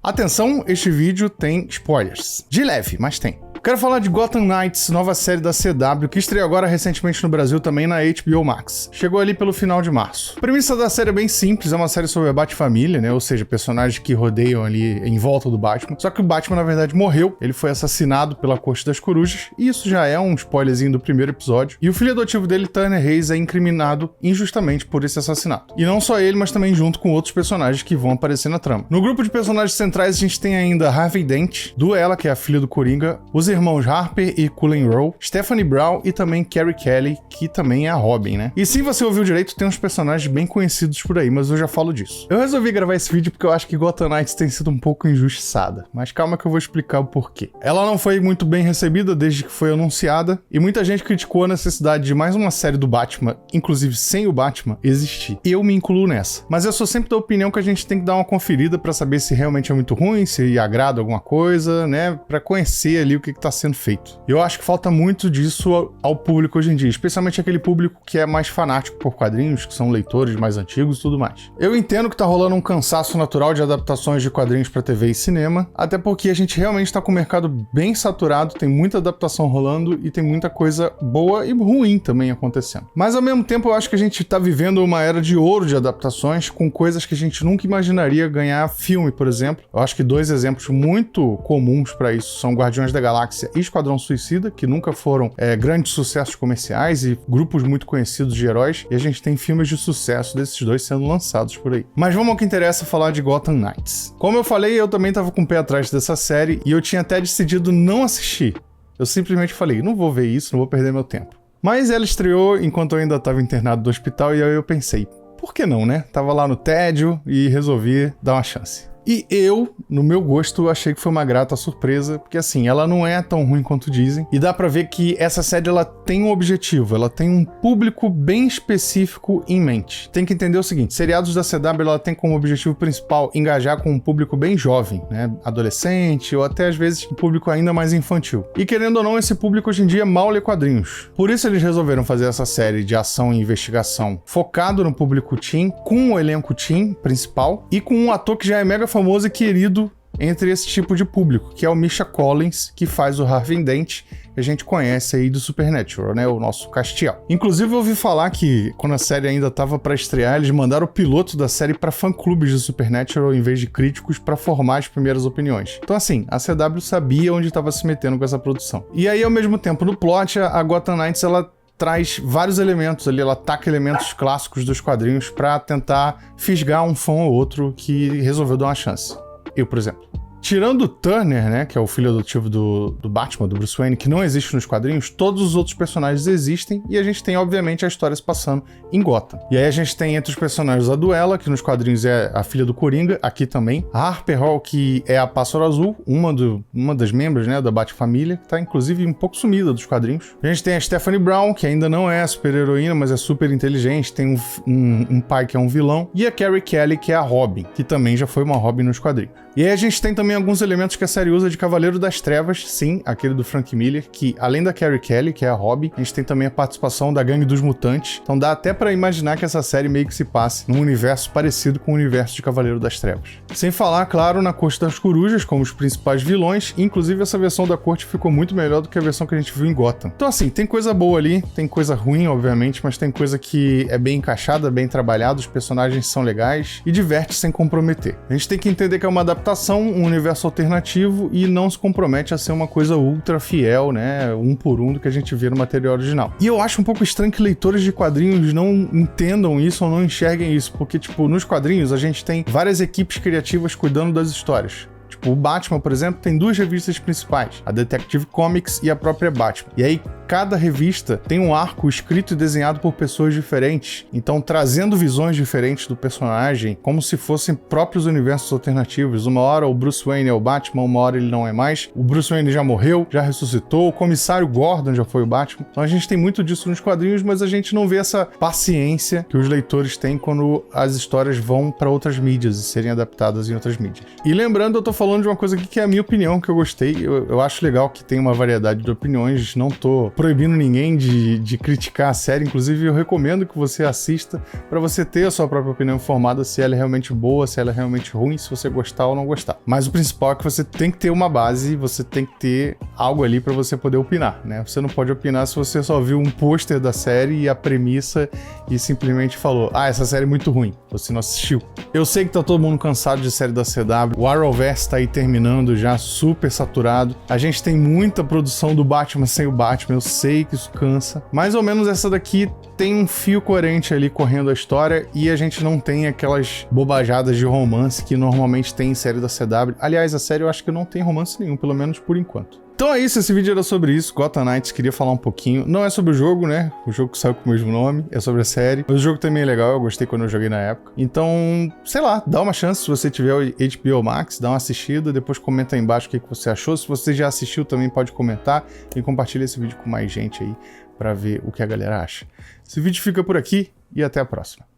Atenção, este vídeo tem spoilers. De leve, mas tem. Quero falar de Gotham Knights, nova série da CW, que estreou agora recentemente no Brasil também na HBO Max. Chegou ali pelo final de março. A premissa da série é bem simples, é uma série sobre a Bat-família, né? Ou seja, personagens que rodeiam ali em volta do Batman. Só que o Batman, na verdade, morreu. Ele foi assassinado pela Corte das Corujas, e isso já é um spoilerzinho do primeiro episódio. E o filho adotivo dele, Turner Hayes, é incriminado injustamente por esse assassinato. E não só ele, mas também junto com outros personagens que vão aparecer na trama. No grupo de personagens centrais, a gente tem ainda Harvey Dent, Duela, que é a filha do Coringa, os irmãos Harper e Cullen Rowe, Stephanie Brown e também Carrie Kelly, que também é a Robin, né? E se você ouviu direito, tem uns personagens bem conhecidos por aí, mas eu já falo disso. Eu resolvi gravar esse vídeo porque eu acho que Gotham Knights tem sido um pouco injustiçada, mas calma que eu vou explicar o porquê. Ela não foi muito bem recebida desde que foi anunciada, e muita gente criticou a necessidade de mais uma série do Batman, inclusive sem o Batman, existir. Eu me incluo nessa. Mas eu sou sempre da opinião que a gente tem que dar uma conferida pra saber se realmente é muito ruim, se agrada alguma coisa, né? Pra conhecer ali o que tá sendo feito. Eu acho que falta muito disso ao público hoje em dia, especialmente aquele público que é mais fanático por quadrinhos, que são leitores mais antigos e tudo mais. Eu entendo que tá rolando um cansaço natural de adaptações de quadrinhos pra TV e cinema, até porque a gente realmente tá com o mercado bem saturado, tem muita adaptação rolando e tem muita coisa boa e ruim também acontecendo. Mas ao mesmo tempo eu acho que a gente tá vivendo uma era de ouro de adaptações com coisas que a gente nunca imaginaria ganhar filme, por exemplo. Eu acho que dois exemplos muito comuns pra isso são Guardiões da Galáxia e Esquadrão Suicida, que nunca foram grandes sucessos comerciais e grupos muito conhecidos de heróis, e a gente tem filmes de sucesso desses dois sendo lançados por aí. Mas vamos ao que interessa, falar de Gotham Knights. Como eu falei, eu também tava com o pé atrás dessa série e eu tinha até decidido não assistir. Eu simplesmente falei, não vou ver isso, não vou perder meu tempo. Mas ela estreou enquanto eu ainda estava internado do hospital e aí eu pensei, por que não, né? Tava lá no tédio e resolvi dar uma chance. E eu, no meu gosto, achei que foi uma grata surpresa, porque assim, ela não é tão ruim quanto dizem, e dá pra ver que essa série ela tem um objetivo, ela tem um público bem específico em mente. Tem que entender o seguinte, seriados da CW ela tem como objetivo principal engajar com um público bem jovem, né, adolescente ou até às vezes um público ainda mais infantil. E querendo ou não, esse público hoje em dia mal lê quadrinhos. Por isso eles resolveram fazer essa série de ação e investigação focado no público teen, com o elenco teen principal e com um ator que já é mega famoso e querido entre esse tipo de público, que é o Misha Collins, que faz o Harvey Dent, que a gente conhece aí do Supernatural, né, o nosso Castiel. Inclusive eu ouvi falar que quando a série ainda estava para estrear, eles mandaram o piloto da série para fã-clubes de Supernatural em vez de críticos para formar as primeiras opiniões. Então assim, a CW sabia onde estava se metendo com essa produção. E aí ao mesmo tempo no plot, a Gotham Knights ela traz vários elementos ali, ela ataca elementos clássicos dos quadrinhos pra tentar fisgar um fã ou outro que resolveu dar uma chance. Eu, por exemplo. Tirando o Turner, né, que é o filho adotivo do Batman, do Bruce Wayne, que não existe nos quadrinhos, todos os outros personagens existem e a gente tem, obviamente, a história se passando em Gotham. E aí a gente tem entre os personagens a Duela, que nos quadrinhos é a filha do Coringa, aqui também. A Harper Hall, que é a Pássaro Azul, uma das membros, né, da Bat-família, que tá, inclusive, um pouco sumida dos quadrinhos. A gente tem a Stephanie Brown, que ainda não é super-heroína, mas é super inteligente, tem um pai que é um vilão. E a Carrie Kelly, que é a Robin, que também já foi uma Robin nos quadrinhos. E aí a gente tem também alguns elementos que a série usa de Cavaleiro das Trevas, sim, aquele do Frank Miller, que além da Carrie Kelly, que é a Robin, a gente tem também a participação da Gangue dos Mutantes, então dá até pra imaginar que essa série meio que se passe num universo parecido com o universo de Cavaleiro das Trevas. Sem falar, claro, na Corte das Corujas, como os principais vilões, inclusive essa versão da Corte ficou muito melhor do que a versão que a gente viu em Gotham. Então assim, tem coisa boa ali, tem coisa ruim, obviamente, mas tem coisa que é bem encaixada, bem trabalhada, os personagens são legais e diverte sem comprometer. A gente tem que entender que é uma adaptação, um universo alternativo e não se compromete a ser uma coisa ultra fiel, né, um por um do que a gente vê no material original. E eu acho um pouco estranho que leitores de quadrinhos não entendam isso ou não enxerguem isso, porque, tipo, nos quadrinhos a gente tem várias equipes criativas cuidando das histórias. Tipo, o Batman, por exemplo, tem duas revistas principais, a Detective Comics e a própria Batman. E aí, cada revista tem um arco escrito e desenhado por pessoas diferentes, então trazendo visões diferentes do personagem, como se fossem próprios universos alternativos. Uma hora o Bruce Wayne é o Batman, uma hora ele não é mais. O Bruce Wayne já morreu, já ressuscitou, o comissário Gordon já foi o Batman. Então a gente tem muito disso nos quadrinhos, mas a gente não vê essa paciência que os leitores têm quando as histórias vão para outras mídias e serem adaptadas em outras mídias. E lembrando, eu tô falando falando de uma coisa aqui que é a minha opinião, que eu gostei. Eu acho legal que tem uma variedade de opiniões, não tô proibindo ninguém de criticar a série, inclusive eu recomendo que você assista para você ter a sua própria opinião formada, se ela é realmente boa, se ela é realmente ruim, se você gostar ou não gostar. Mas o principal é que você tem que ter uma base, você tem que ter algo ali para você poder opinar, né? Você não pode opinar se você só viu um pôster da série e a premissa e simplesmente falou, essa série é muito ruim, você não assistiu. Eu sei que tá todo mundo cansado de série da CW, o Arrowverse tá aí terminando já, super saturado. A gente tem muita produção do Batman sem o Batman, eu sei que isso cansa. Mais ou menos essa daqui tem um fio coerente ali correndo a história e a gente não tem aquelas bobajadas de romance que normalmente tem em série da CW. Aliás, a série eu acho que não tem romance nenhum, pelo menos por enquanto. Então é isso, esse vídeo era sobre isso, Gotham Knights, queria falar um pouquinho. Não é sobre o jogo, né? O jogo que saiu com o mesmo nome, é sobre a série. Mas o jogo também é legal, eu gostei quando eu joguei na época. Então, sei lá, dá uma chance se você tiver o HBO Max, dá uma assistida, depois comenta aí embaixo o que você achou. Se você já assistiu também pode comentar e compartilha esse vídeo com mais gente aí pra ver o que a galera acha. Esse vídeo fica por aqui e até a próxima.